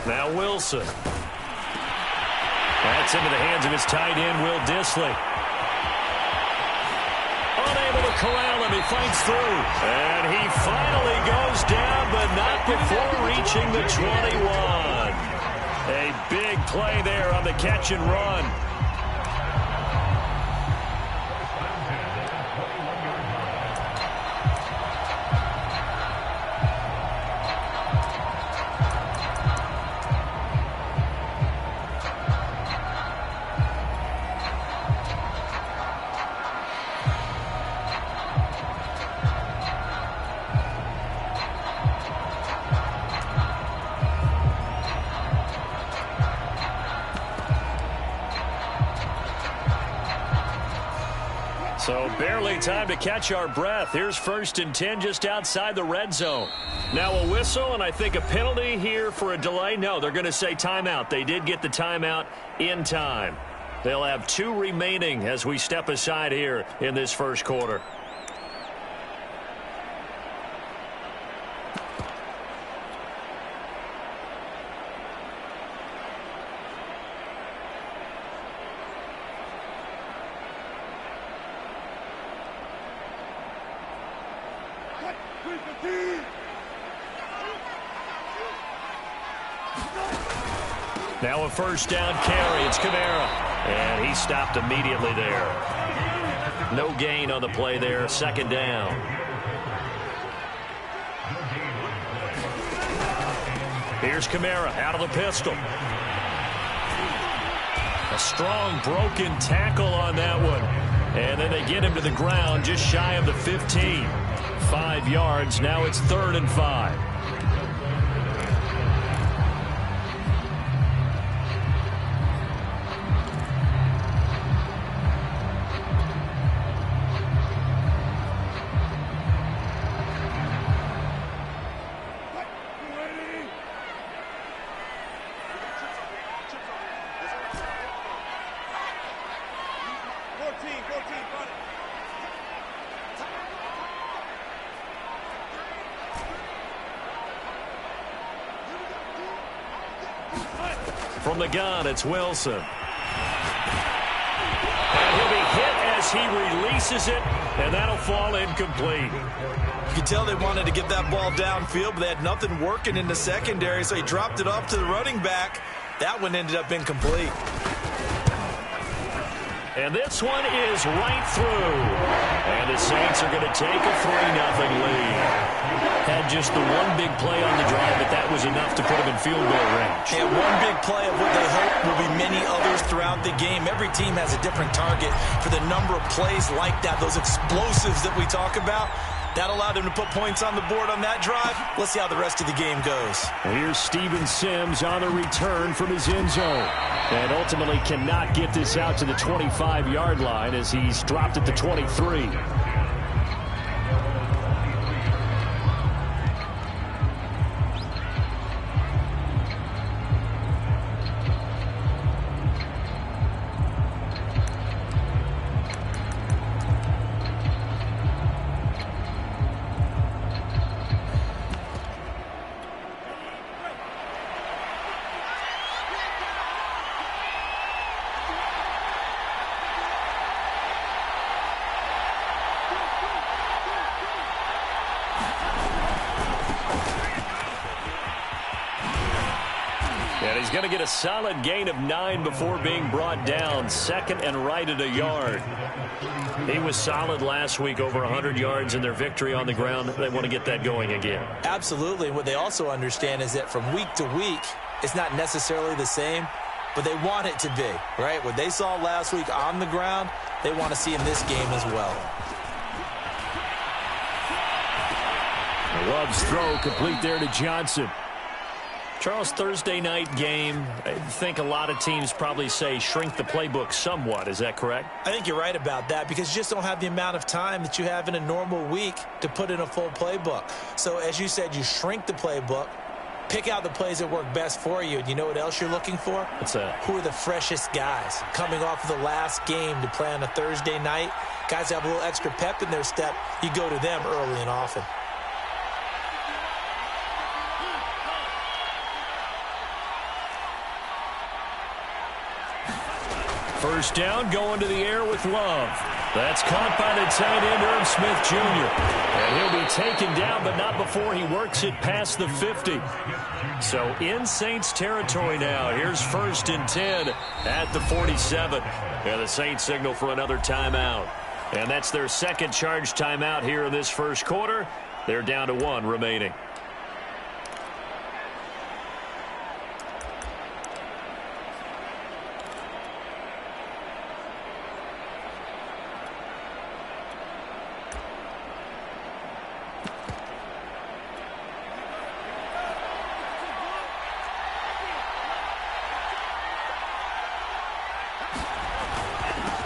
Now Wilson. That's into the hands of his tight end, Will Dissly. Unable to corral him. He fights through. And he finally goes down, but not before reaching the 21. A big play there on the catch and run. So barely time to catch our breath. Here's 1st and 10 just outside the red zone. Now a whistle and I think a penalty here for a delay. No, they're going to say timeout. They did get the timeout in time. They'll have 2 remaining as we step aside here in this first quarter. Now a first down carry. It's Kamara. And he stopped immediately there. No gain on the play there. 2nd down. Here's Kamara out of the pistol. A strong broken tackle on that one. And then they get him to the ground just shy of the 15. 5 yards. Now it's 3rd and 5. From the gun, it's Wilson. And he'll be hit as he releases it, and that'll fall incomplete. You can tell they wanted to get that ball downfield, but they had nothing working in the secondary, so he dropped it off to the running back. That one ended up incomplete. And this one is right through. And the Saints are going to take a 3-0 lead. Had just the one big play on the drive, but that was enough to put them in field goal range. And one big play of what they hope will be many others throughout the game. Every team has a different target for the number of plays like that, those explosives that we talk about. That allowed them to put points on the board on that drive. Let's see how the rest of the game goes. Here's Steven Sims on the return from his end zone. And ultimately cannot get this out to the 25-yard line as he's dropped at the 23. And he's going to get a solid gain of 9 before being brought down. 2nd and right at a yard. He was solid last week, over 100 yards in their victory on the ground. They want to get that going again. Absolutely. What they also understand is that from week to week, it's not necessarily the same, but they want it to be, right? What they saw last week on the ground, they want to see in this game as well. Love's throw complete there to Johnson. Charles, Thursday night game, I think a lot of teams probably say shrink the playbook somewhat. Is that correct? I think you're right about that because you just don't have the amount of time that you have in a normal week to put in a full playbook. So as you said, you shrink the playbook, pick out the plays that work best for you. And you know what else you're looking for? What's that? Who are the freshest guys coming off of the last game to play on a Thursday night? Guys have a little extra pep in their step. You go to them early and often. First down, going to the air with Love. That's caught by the tight end, Irv Smith Jr. And he'll be taken down, but not before he works it past the 50. So in Saints territory now. Here's 1st and 10 at the 47. And the Saints signal for another timeout. And that's their second charge timeout here in this first quarter. They're down to 1 remaining.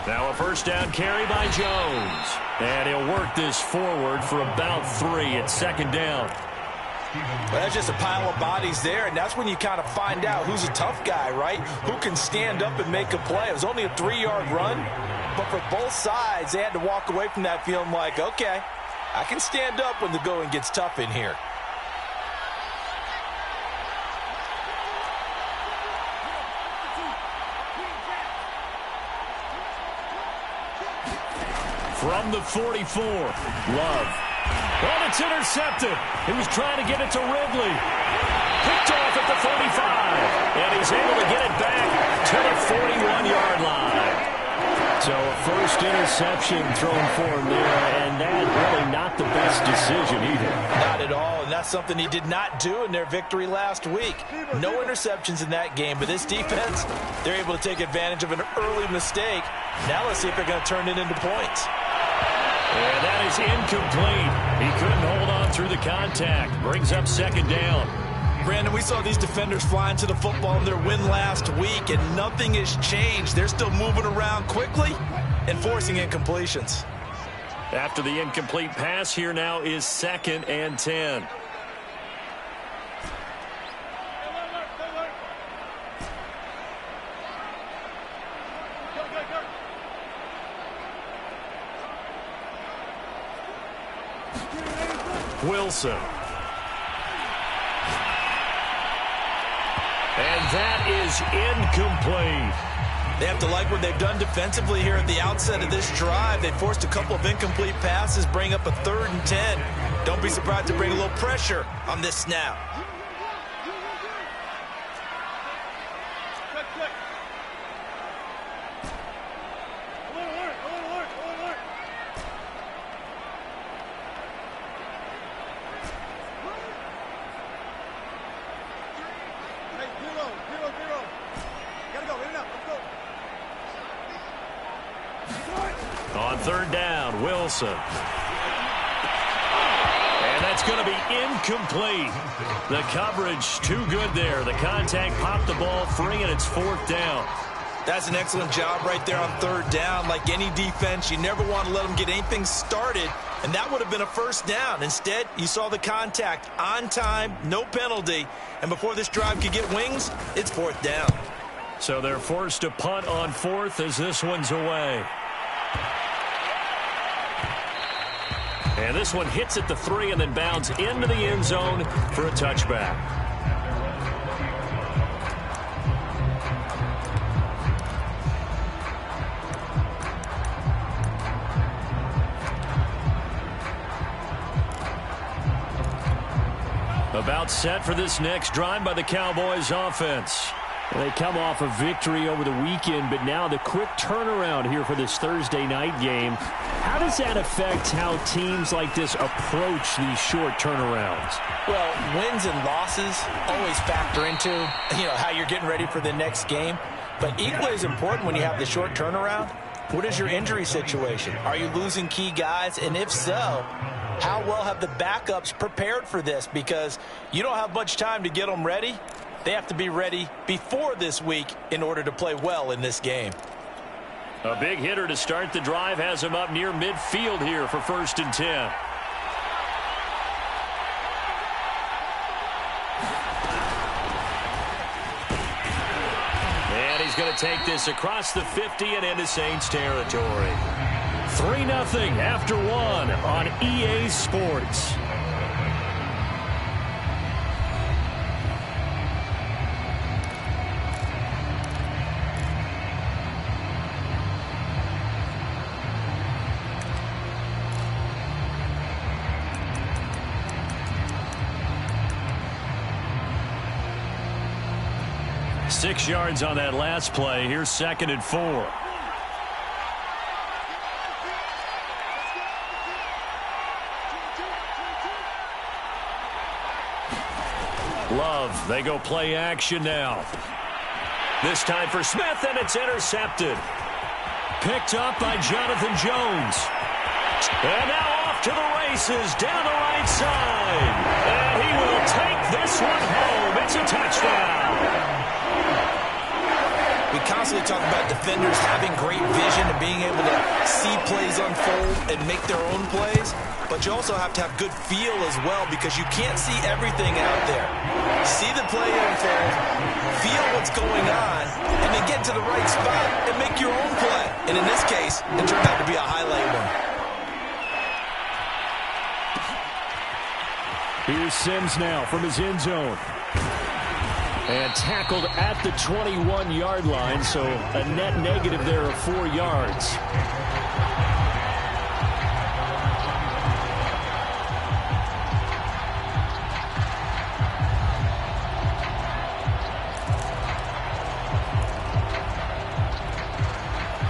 Now a first down carry by Jones. And he'll work this forward for about 3 at 2nd down. Well, that's just a pile of bodies there, and that's when you kind of find out who's a tough guy, right? Who can stand up and make a play. It was only a 3-yard run, but for both sides, they had to walk away from that feeling like, okay, I can stand up when the going gets tough in here. From the 44, Love. Oh, it's intercepted. He was trying to get it to Ridley. Picked off at the 45. And he's able to get it back to the 41-yard line. So first interception thrown for him there, and that really not the best decision either. Not at all, and that's something he did not do in their victory last week. No interceptions in that game, but this defense, they're able to take advantage of an early mistake. Now let's see if they're going to turn it into points. And that is incomplete. He couldn't hold on through the contact. Brings up 2nd down. Brandon, we saw these defenders flying to the football in their win last week, and nothing has changed. They're still moving around quickly and forcing incompletions. After the incomplete pass, here now is 2nd and 10. Wilson. And that is incomplete. They have to like what they've done defensively here at the outset of this drive. They forced a couple of incomplete passes, bring up a 3rd and 10. Don't be surprised to bring a little pressure on this snap. On 3rd down, Wilson. And that's going to be incomplete. The coverage too good there. The contact popped the ball free, and it's 4th down. That's an excellent job right there on 3rd down. Like any defense, you never want to let them get anything started, and that would have been a 1st down. Instead, you saw the contact on time, no penalty, and before this drive could get wings, it's 4th down. So they're forced to punt on 4th as this one's away. And this one hits at the 3 and then bounds into the end zone for a touchback. About set for this next drive by the Cowboys offense. They come off a victory over the weekend, but now the quick turnaround here for this Thursday night game. How does that affect how teams like this approach these short turnarounds? Well, wins and losses always factor into, how you're getting ready for the next game. But equally as important when you have the short turnaround, what is your injury situation? Are you losing key guys? And if so, how well have the backups prepared for this? Because you don't have much time to get them ready. They have to be ready before this week in order to play well in this game. A big hitter to start the drive has him up near midfield here for 1st and 10. And he's going to take this across the 50 and into Saints territory. 3-0 after 1 on EA Sports. 6 yards on that last play. Here's 2nd and 4. Love, they go play action now. This time for Smith, and it's intercepted. Picked up by Jonathan Jones. And now off to the races down the right side. And he will take this one home. It's a touchdown. We constantly talk about defenders having great vision and being able to see plays unfold and make their own plays. But you also have to have good feel as well because you can't see everything out there. See the play unfold, feel what's going on, and then get to the right spot and make your own play. And in this case, it turned out to be a highlight one. Here's Sims now from his end zone. And tackled at the 21-yard line, so a net negative there of 4 yards.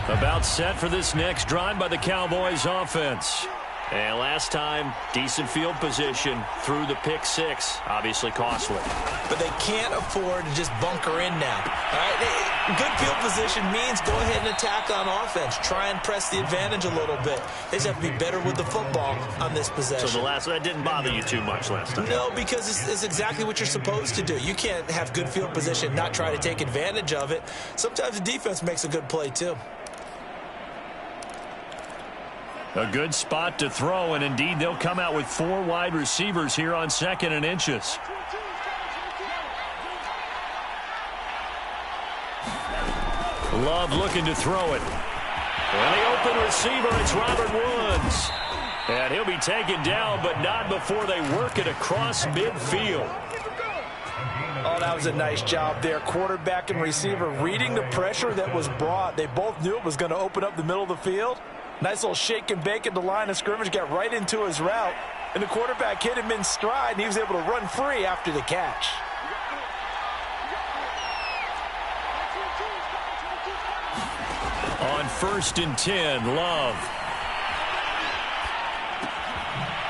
About set for this next drive by the Cowboys offense. And last time, decent field position through the pick six. Obviously costly. But they can't afford to just bunker in now. All right? Good field position means go ahead and attack on offense. Try and press the advantage a little bit. They just have to be better with the football on this possession. So that didn't bother you too much last time? No, because it's exactly what you're supposed to do. You can't have good field position, not try to take advantage of it. Sometimes the defense makes a good play too. A good spot to throw, and indeed they'll come out with 4 wide receivers here on 2nd and inches. Love looking to throw it. And the open receiver, it's Robert Woods. And he'll be taken down, but not before they work it across midfield. Oh, that was a nice job there. Quarterback and receiver reading the pressure that was brought. They both knew it was going to open up the middle of the field. Nice little shake and bake at the line of scrimmage, got right into his route. And the quarterback hit him in stride, and he was able to run free after the catch. On 1st and 10, Love.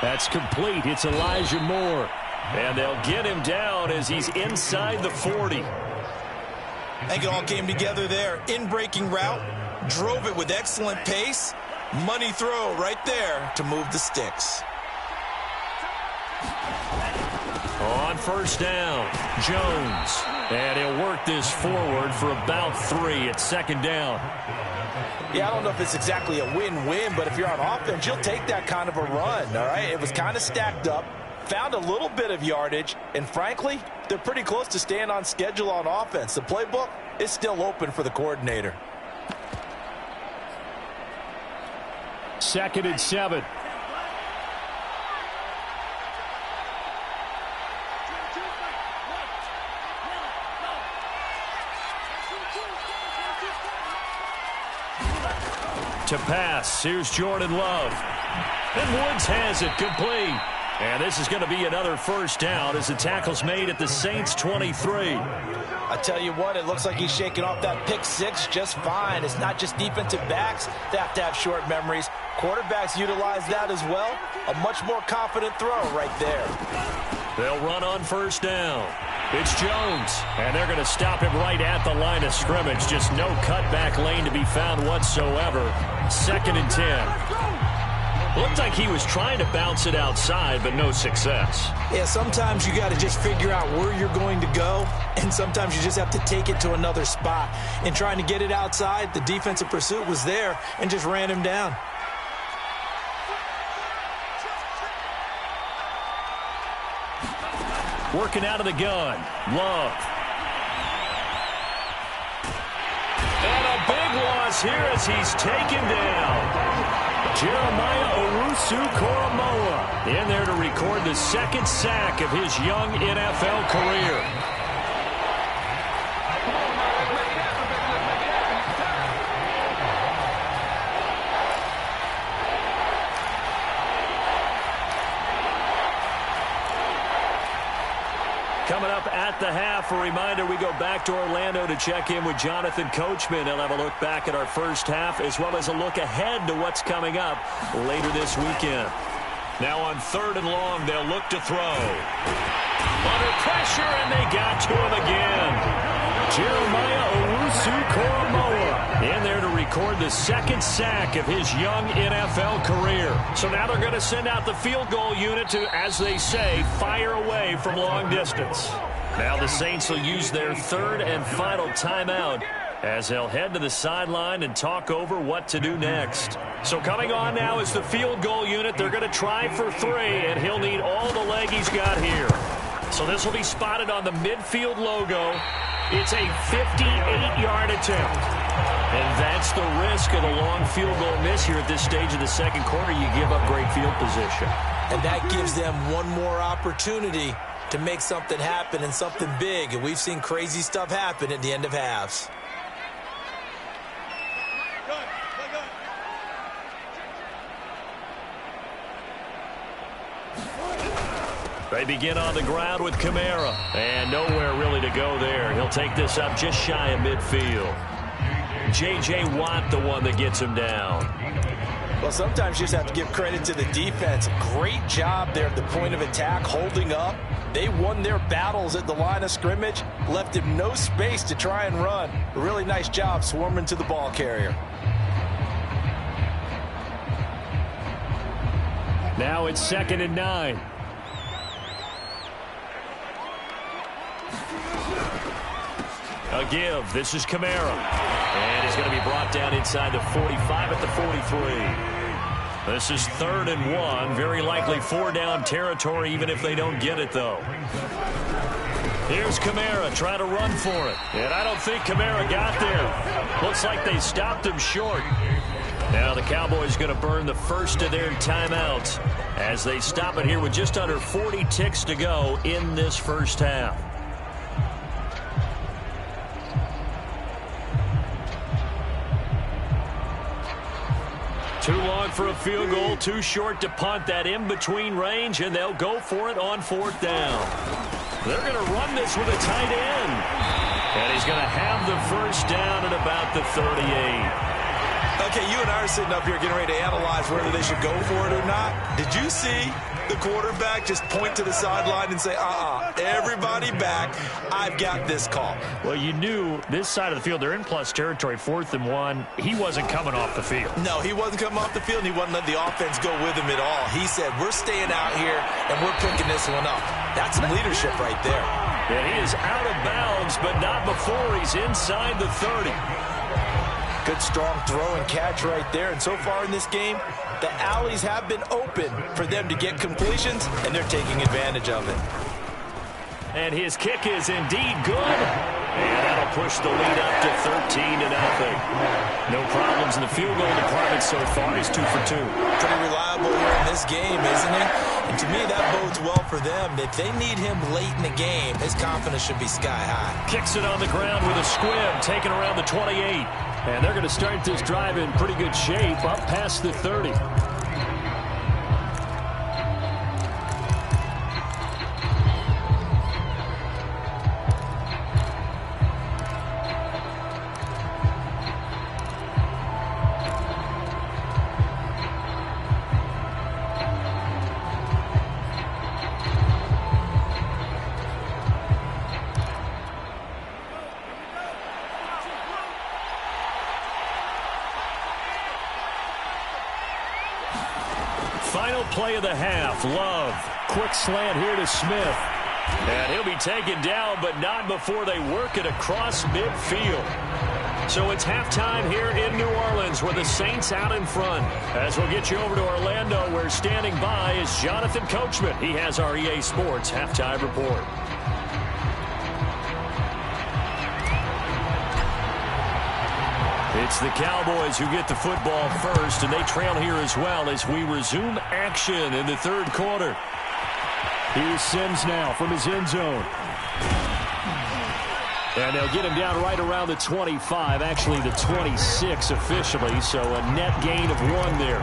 That's complete. It's Elijah Moore. And they'll get him down as he's inside the 40. I think it all came together there. In-breaking route, drove it with excellent pace. Money throw right there to move the sticks. On 1st down, Jones. And he'll work this forward for about 3 at 2nd down. Yeah, I don't know if it's exactly a win-win, but if you're on offense, you'll take that kind of a run, all right? It was kind of stacked up, found a little bit of yardage, and frankly, they're pretty close to staying on schedule on offense. The playbook is still open for the coordinator. 2nd and 7. To pass, here's Jordan Love. And Woods has it complete. And this is going to be another 1st down as the tackle's made at the Saints 23. I tell you what, it looks like he's shaking off that pick six just fine. It's not just defensive backs that have to have short memories. Quarterbacks utilize that as well. A much more confident throw right there. They'll run on 1st down. It's Jones, and they're going to stop him right at the line of scrimmage. Just no cutback lane to be found whatsoever. 2nd and 10. Looked like he was trying to bounce it outside, but no success. Yeah, sometimes you got to just figure out where you're going to go, and sometimes you just have to take it to another spot. In trying to get it outside, the defensive pursuit was there and just ran him down. Working out of the gun, Love. And a big loss here as he's taken down. Jeremiah Owusu-Koramoah in there to record the 2nd sack of his young NFL career. Coming up at the half, a reminder, we go back to Orlando to check in with Jonathan Coachman. He'll have a look back at our first half as well as a look ahead to what's coming up later this weekend. Now on 3rd and long, they'll look to throw. Under pressure, and they got to him again. Jeremiah Owusu-Koramoah in there to record the 2nd sack of his young NFL career. So now they're going to send out the field goal unit to, as they say, fire away from long distance. Now the Saints will use their 3rd and final timeout as they'll head to the sideline and talk over what to do next. So coming on now is the field goal unit. They're going to try for 3, and he'll need all the leg he's got here. So this will be spotted on the midfield logo. It's a 58-yard attempt. And that's the risk of the long field goal miss here at this stage of the second quarter. You give up great field position. And that gives them one more opportunity to make something happen and something big. And we've seen crazy stuff happen at the end of halves. They begin on the ground with Kamara. And nowhere really to go there. He'll take this up just shy of midfield. J.J. Watt, the one that gets him down. Well, sometimes you just have to give credit to the defense. Great job there at the point of attack, holding up. They won their battles at the line of scrimmage, left him no space to try and run. A really nice job swarming to the ball carrier. Now it's 2nd and 9. A give. This is Kamara. And he's going to be brought down inside the 45 at the 43. This is 3rd and 1. Very likely 4-down territory, even if they don't get it, though. Here's Kamara trying to run for it. And I don't think Kamara got there. Looks like they stopped him short. Now the Cowboys going to burn the first of their timeouts as they stop it here with just under 40 ticks to go in this first half. Too long for a field goal, too short to punt. That in-between range, and they'll go for it on 4th down. They're going to run this with a tight end. And he's going to have the first down at about the 38. Okay, you and I are sitting up here getting ready to analyze whether they should go for it or not. Did you see the quarterback just point to the sideline and say, everybody back, I've got this call? Well, you knew this side of the field, they're in plus territory, 4th and 1. He wasn't coming off the field. No, he wasn't coming off the field, and he wasn't letting the offense go with him at all. He said, we're staying out here, and we're picking this one up. That's some leadership right there. And he is out of bounds, but not before he's inside the 30. Good, strong throw and catch right there. And so far in this game, the alleys have been open for them to get completions, and they're taking advantage of it. And his kick is indeed good. And that'll push the lead up to 13-0. No problems in the field goal department so far. He's 2 for 2. Pretty reliable here in this game, isn't he? And to me, that bodes well for them. If they need him late in the game, his confidence should be sky high. Kicks it on the ground with a squib, taken around the 28. And they're going to start this drive in pretty good shape, up past the 30. Final play of the half. Love. Quick slant here to Smith. And he'll be taken down, but not before they work it across midfield. So it's halftime here in New Orleans with the Saints out in front. As we'll get you over to Orlando, where standing by is Jonathan Coachman. He has our EA Sports halftime report. It's the Cowboys who get the football first, and they trail here as well as we resume action in the third quarter. Here's Sims now from his end zone. And they'll get him down right around the 25, actually the 26 officially, so a net gain of 1 there.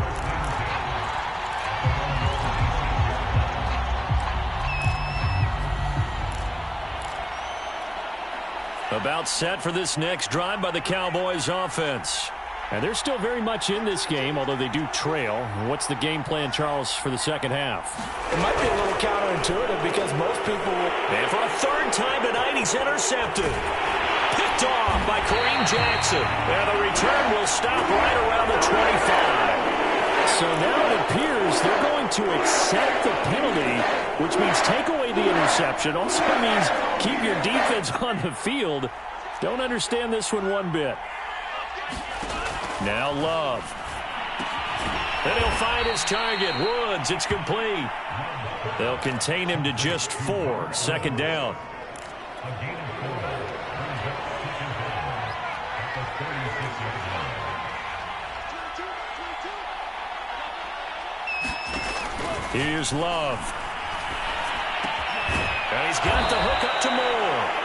About set for this next drive by the Cowboys offense. And they're still very much in this game, although they do trail. What's the game plan, Charles, for the second half? It might be a little counterintuitive because most people will... And for a third time tonight, he's intercepted. Picked off by Kareem Jackson. And the return will stop right around the 25. So now it appears they're going to accept the penalty, which means take away the interception. Also means keep your defense on the field. Don't understand this one bit. Now Love. And he'll find his target. Woods, it's complete. They'll contain him to just 4. Second down. Here's Love. And he's got the hook up to Moore.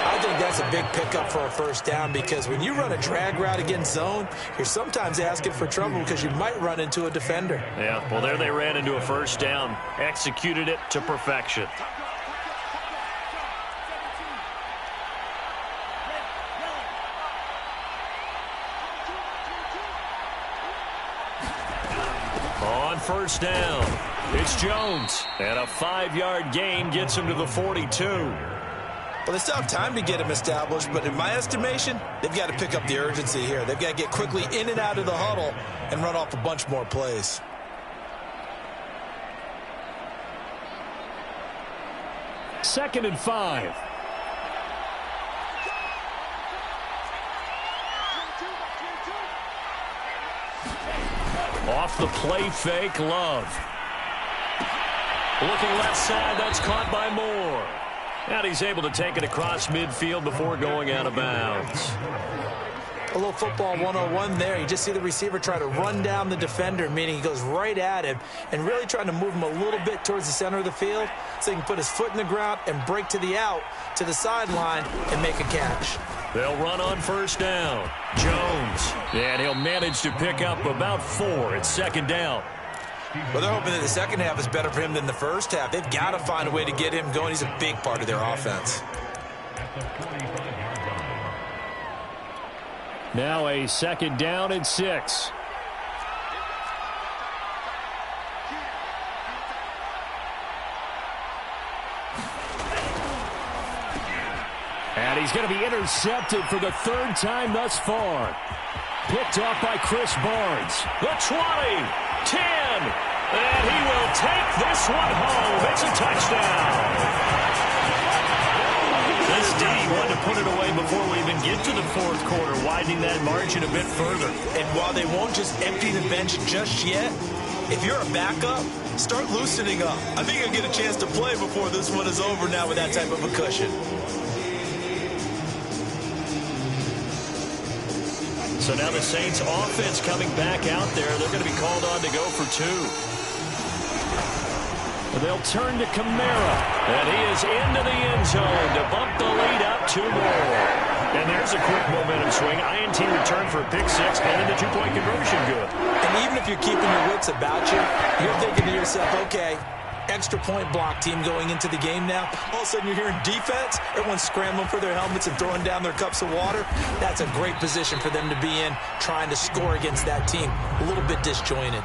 I think that's a big pickup for a first down because when you run a drag route against zone, you're sometimes asking for trouble because you might run into a defender. Yeah, well, there they ran into a first down. Executed it to perfection. On first down, it's Jones. And a 5-yard gain gets him to the 42. Well, they still have time to get him established, but in my estimation, they've got to pick up the urgency here. They've got to get quickly in and out of the huddle and run off a bunch more plays. Second and 5. Off the play fake, Love. Looking left side, that's caught by Moore. And he's able to take it across midfield before going out of bounds. A little football 101 there. You just see the receiver try to run down the defender, meaning he goes right at him and really trying to move him a little bit towards the center of the field so he can put his foot in the ground and break to the out, to the sideline, and make a catch. They'll run on first down. Jones. And he'll manage to pick up about 4. It's second down. Well, they're hoping that the second half is better for him than the first half. They've got to find a way to get him going. He's a big part of their offense. Now a second down and 6. And he's going to be intercepted for the 3rd time thus far. Picked off by Chris Barnes. The 20, 10, and he will take this one home. It's a touchdown. This D wanted to put it away before we even get to the 4th quarter, widening that margin a bit further. And while they won't just empty the bench just yet, if you're a backup, start loosening up. I think you'll get a chance to play before this one is over now with that type of a cushion. So now the Saints offense coming back out there. They're going to be called on to go for 2. They'll turn to Kamara. And he is into the end zone to bump the lead up 2 more. And there's a quick momentum swing. INT return for a pick 6 and the 2-point conversion good. And even if you're keeping your wits about you, you're thinking to yourself, okay, extra point block team going into the game now. All of a sudden you're hearing defense. Everyone's scrambling for their helmets and throwing down their cups of water. That's a great position for them to be in, trying to score against that team. A little bit disjointed.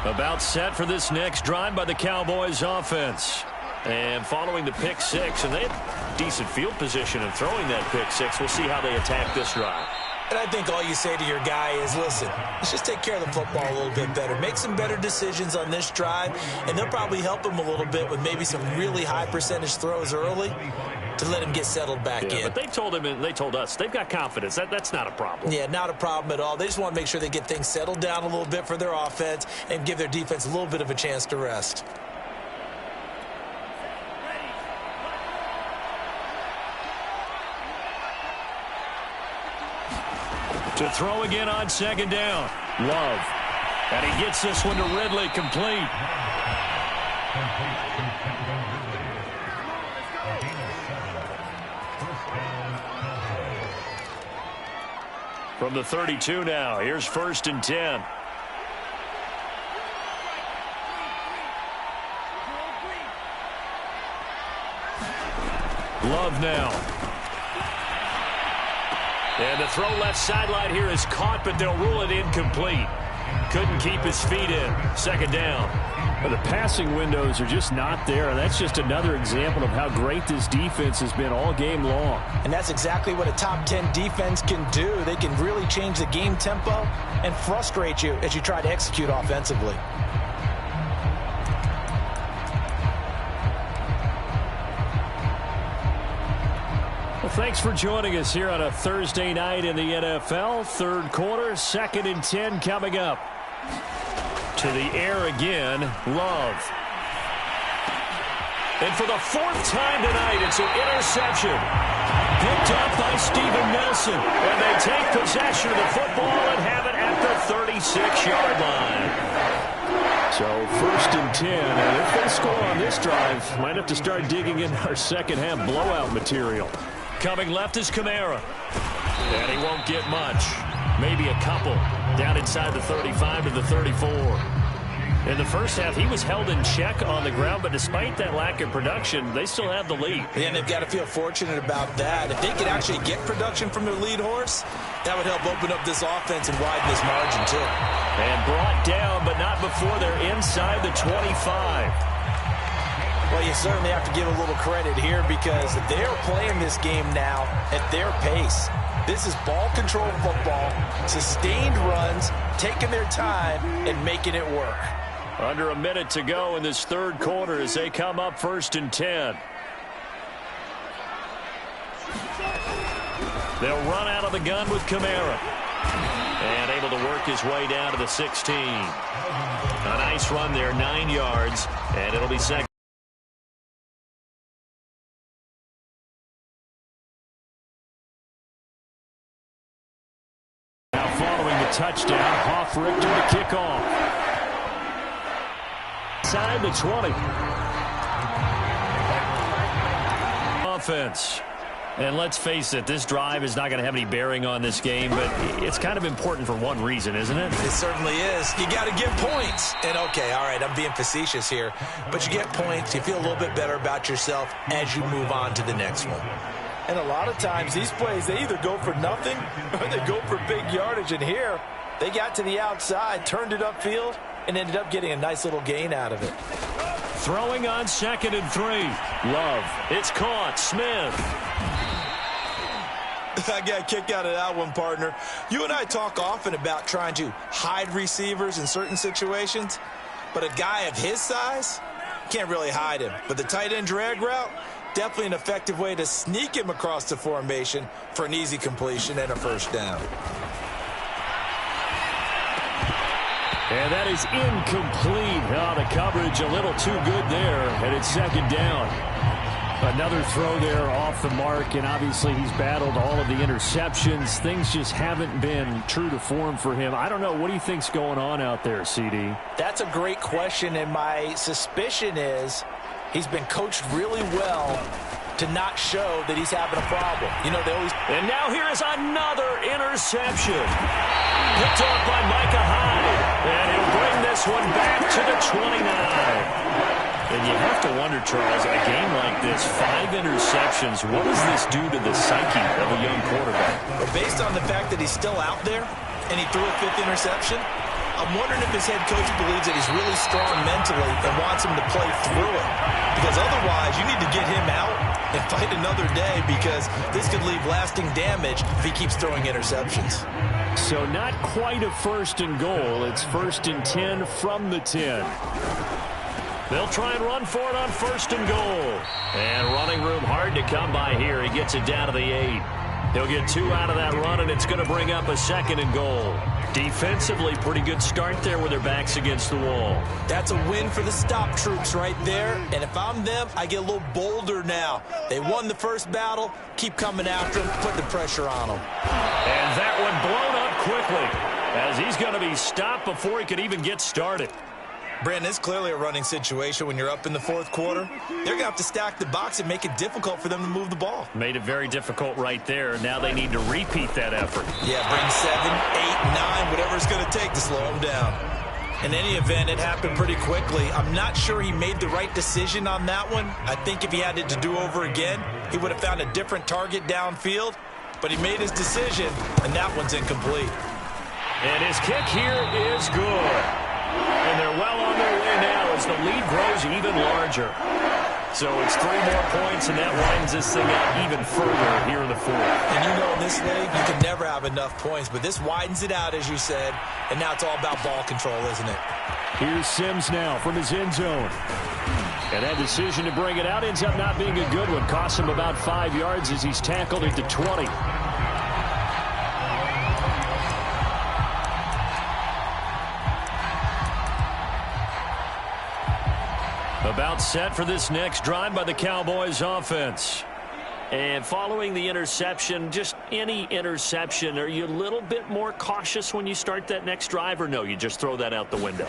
About set for this next drive by the Cowboys offense. And following the pick 6, and they have decent field position in throwing that pick 6. We'll see how they attack this drive. And I think all you say to your guy is, listen, let's just take care of the football a little bit better. Make some better decisions on this drive, and they'll probably help him a little bit with maybe some really high percentage throws early to let him get settled back in. But they told him and they told us they've got confidence. That's not a problem. Yeah, not a problem at all. They just want to make sure they get things settled down a little bit for their offense and give their defense a little bit of a chance to rest. To throw again on second down. Love. And he gets this one to Ridley complete. From the 32 now, here's 1st and 10. Love now. And the throw left sideline here is caught, but they'll rule it incomplete. Couldn't keep his feet in. 2nd down. Well, the passing windows are just not there. That's just another example of how great this defense has been all game long. And that's exactly what a top 10 defense can do. They can really change the game tempo and frustrate you as you try to execute offensively. Well, thanks for joining us here on a Thursday night in the NFL. 3rd quarter, 2nd and 10 coming up. To the air again, Love. And for the 4th time tonight, it's an interception. Picked up by Steven Nelson. And they take possession of the football and have it at the 36-yard line. So 1st and 10, and if they score on this drive, might have to start digging in our second-half blowout material. Coming left is Kamara. And he won't get much. Maybe a couple. Down inside the 35 to the 34. In the first half, he was held in check on the ground, but despite that lack of production, they still have the lead. And they've got to feel fortunate about that. If they could actually get production from their lead horse, that would help open up this offense and widen this margin, too. And brought down, but not before they're inside the 25. Well, you certainly have to give a little credit here because they're playing this game now at their pace. This is ball control football, sustained runs, taking their time and making it work. Under a minute to go in this 3rd quarter as they come up 1st and 10. They'll run out of the gun with Kamara. And able to work his way down to the 16. A nice run there, 9 yards, and it'll be 2nd. Touchdown, Hofrichter to kick off. Inside the 20. Offense. And let's face it, this drive is not going to have any bearing on this game, but it's kind of important for one reason, isn't it? It certainly is. You got to get points. And, okay, all right, I'm being facetious here, but you get points, you feel a little bit better about yourself as you move on to the next one. And a lot of times these plays, they either go for nothing or they go for big yardage. And here, they got to the outside, turned it upfield, and ended up getting a nice little gain out of it. Throwing on 2nd and 3. Love. It's caught. Smith. I got a kick out of that one, partner. You and I talk often about trying to hide receivers in certain situations, but a guy of his size can't really hide him. But the tight end drag route, definitely an effective way to sneak him across the formation for an easy completion and a 1st down. And that is incomplete. Oh, the coverage a little too good there, and it's 2nd down. Another throw there off the mark, and obviously he's battled all of the interceptions. Things just haven't been true to form for him. I don't know. What do you think's going on out there, CD? That's a great question, and my suspicion is he's been coached really well to not show that he's having a problem. You know, they always... And now here is another interception. Picked off by Micah Hyde. And he'll bring this one back to the 29. And you have to wonder, Charles, a game like this, 5 interceptions, what does this do to the psyche of a young quarterback? But based on the fact that he's still out there and he threw a 5th interception, I'm wondering if his head coach believes that he's really strong mentally and wants him to play through it. Because otherwise, you need to get him out and fight another day because this could leave lasting damage if he keeps throwing interceptions. So not quite a 1st and goal. It's 1st and 10 from the 10. They'll try and run for it on 1st and goal. And running room hard to come by here. He gets it down to the 8. He'll get 2 out of that run, and it's going to bring up a 2nd and goal. Defensively, pretty good start there with their backs against the wall. That's a win for the stop troops right there. And if I'm them, I get a little bolder now. They won the first battle. Keep coming after them, put the pressure on them. And that one blown up quickly as he's going to be stopped before he could even get started. Brandon, it's clearly a running situation when you're up in the fourth quarter. They're going to have to stack the box and make it difficult for them to move the ball. Made it very difficult right there. Now they need to repeat that effort. Yeah, bring 7, 8, 9, whatever it's going to take to slow them down. In any event, it happened pretty quickly. I'm not sure he made the right decision on that one. I think if he had it to do over again, he would have found a different target downfield. But he made his decision, and that one's incomplete. And his kick here is good. And they're well on their way now as the lead grows even larger. So it's 3 more points, and that widens this thing out even further here in the fourth. And you know, in this league, you can never have enough points, but this widens it out, as you said, and now it's all about ball control, isn't it? Here's Sims now from his end zone. And that decision to bring it out ends up not being a good one. Costs him about 5 yards as he's tackled at the 20. About set for this next drive by the Cowboys offense. And following the interception, just any interception, are you a little bit more cautious when you start that next drive, or no, you just throw that out the window?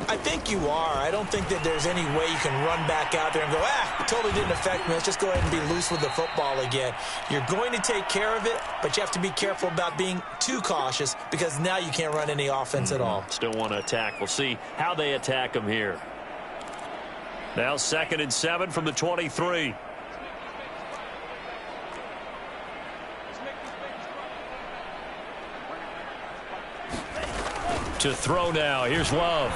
I think you are. I don't think that there's any way you can run back out there and go, it totally didn't affect me. Let's just go ahead and be loose with the football again. You're going to take care of it, but you have to be careful about being too cautious because now you can't run any offense at all. Still want to attack. We'll see how they attack them here. Now 2nd and 7 from the 23. To throw now. Here's Love.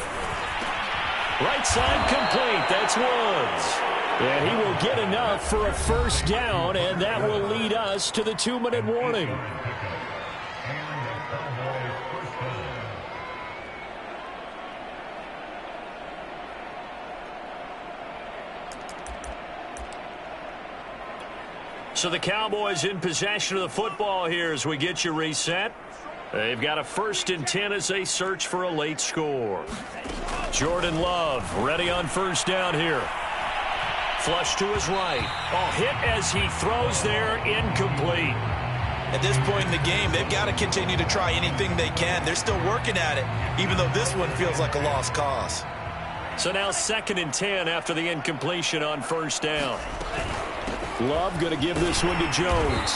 Right side complete. That's Woods. And he will get enough for a first down, and that will lead us to the 2-minute warning. So the Cowboys in possession of the football here as we get you reset. They've got a 1st and 10 as they search for a late score. Jordan Love ready on 1st down here. Flush to his right. Hit as he throws there, incomplete. At this point in the game, they've got to continue to try anything they can. They're still working at it, even though this one feels like a lost cause. So now 2nd and 10 after the incompletion on 1st down. Love going to give this one to Jones.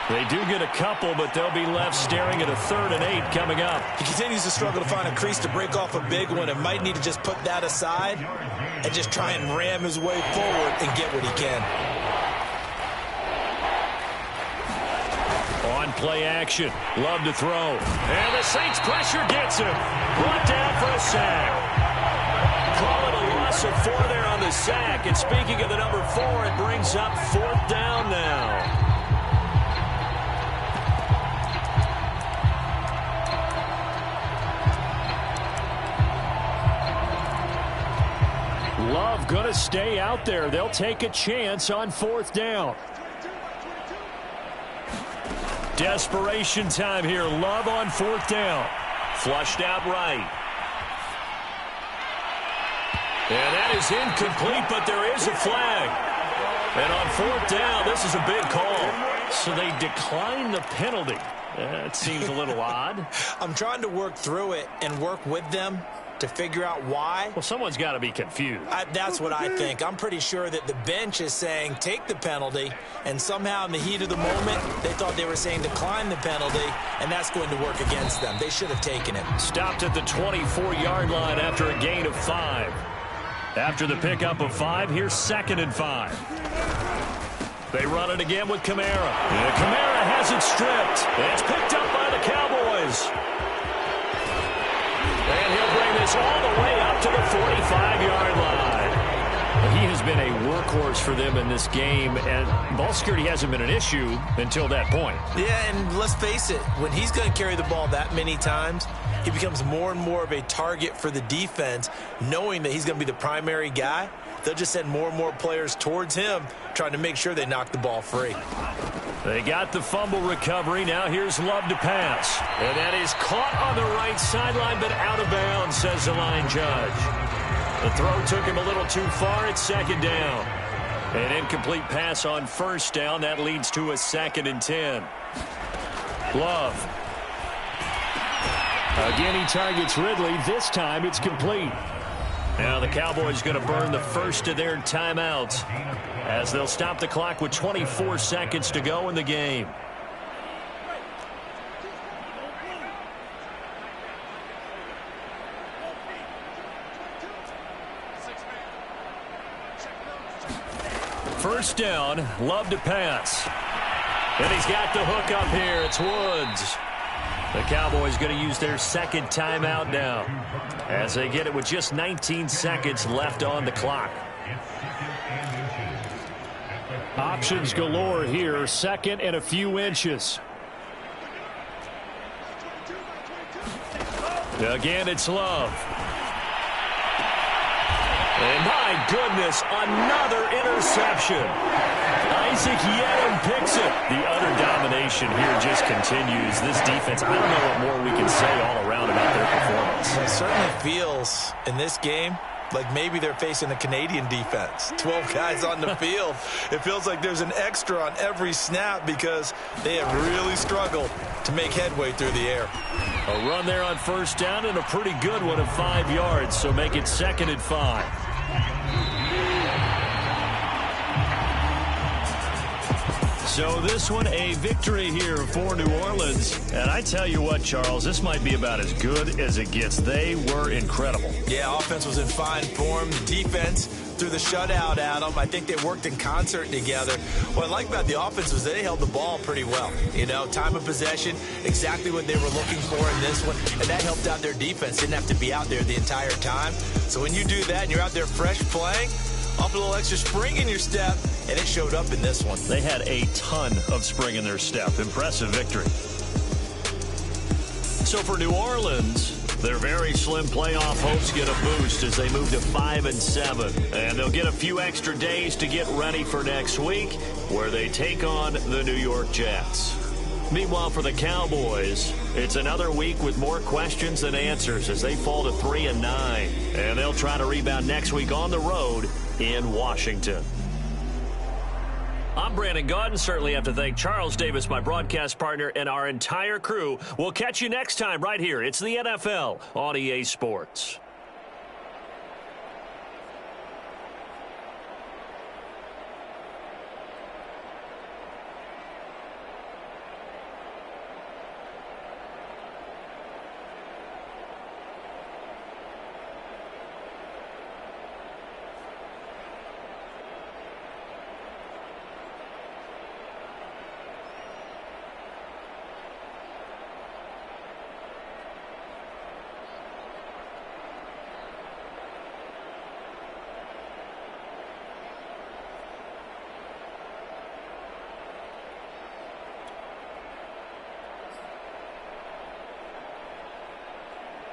They do get a couple, but they'll be left staring at a 3rd and 8 coming up. He continues to struggle to find a crease to break off a big one and might need to just put that aside and just try and ram his way forward and get what he can. On play action. Love to throw. And the Saints pressure gets him. Brought down for a sack. Call it a loss of 4 there on the sack. And speaking of the number 4, it brings up 4th down now. Love going to stay out there. They'll take a chance on 4th down. Desperation time here. Love on 4th down. Flushed out right. And that is incomplete, but there is a flag. And on 4th down, this is a big call. So they decline the penalty. That seems a little odd. I'm trying to work through it and work with them to figure out why. Well, someone's got to be confused. That's what I think. I'm pretty sure that the bench is saying take the penalty, and somehow in the heat of the moment, they thought they were saying decline the penalty, and that's going to work against them. They should have taken it. Stopped at the 24-yard line after a gain of 5. After the pickup of 5, here's 2nd and 5. They run it again with Kamara. And Kamara has it stripped. It's picked up by the Cowboys. And he'll bring this all the way up to the 45-yard line. He has been a workhorse for them in this game, and ball security hasn't been an issue until that point. Yeah, and let's face it, when he's going to carry the ball that many times, he becomes more and more of a target for the defense, knowing that he's going to be the primary guy. They'll just send more and more players towards him, trying to make sure they knock the ball free. They got the fumble recovery. Now here's Love to pass. And that is caught on the right sideline, but out of bounds, says the line judge. The throw took him a little too far. It's 2nd down. An incomplete pass on 1st down. That leads to a 2nd and 10. Love. Again, he targets Ridley. This time it's complete. Now the Cowboys going to burn the first of their timeouts as they'll stop the clock with 24 seconds to go in the game. First down, Love to pass. And he's got the hook up here. It's Woods. The Cowboys going to use their second timeout now as they get it with just 19 seconds left on the clock. Options galore here. Second and a few inches. Again, it's Love. And my goodness, another interception. Isaac Yiadom picks it. The utter domination here just continues. This defense, I don't know what more we can say all around about their performance. It certainly feels in this game like maybe they're facing the Canadian defense. 12 guys on the field. It feels like there's an extra on every snap because they have really struggled to make headway through the air. A run there on first down and a pretty good one of 5 yards, so make it 2nd and 5. So this one, a victory here for New Orleans. And I tell you what, Charles, this might be about as good as it gets. They were incredible. Yeah, offense was in fine form. The defense through the shutout, Adam. I think they worked in concert together. What I like about the offense was they held the ball pretty well. You know, time of possession, exactly what they were looking for in this one. And that helped out their defense. Didn't have to be out there the entire time. So when you do that and you're out there fresh playing, up a little extra spring in your step, and it showed up in this one. They had a ton of spring in their step. Impressive victory. So for New Orleans, their very slim playoff hopes get a boost as they move to 5-7. And they'll get a few extra days to get ready for next week, where they take on the New York Jets. Meanwhile, for the Cowboys, it's another week with more questions than answers as they fall to 3-9. And they'll try to rebound next week on the road in Washington. I'm Brandon Gaudin. Certainly have to thank Charles Davis, my broadcast partner, and our entire crew. We'll catch you next time right here. It's the NFL on EA Sports.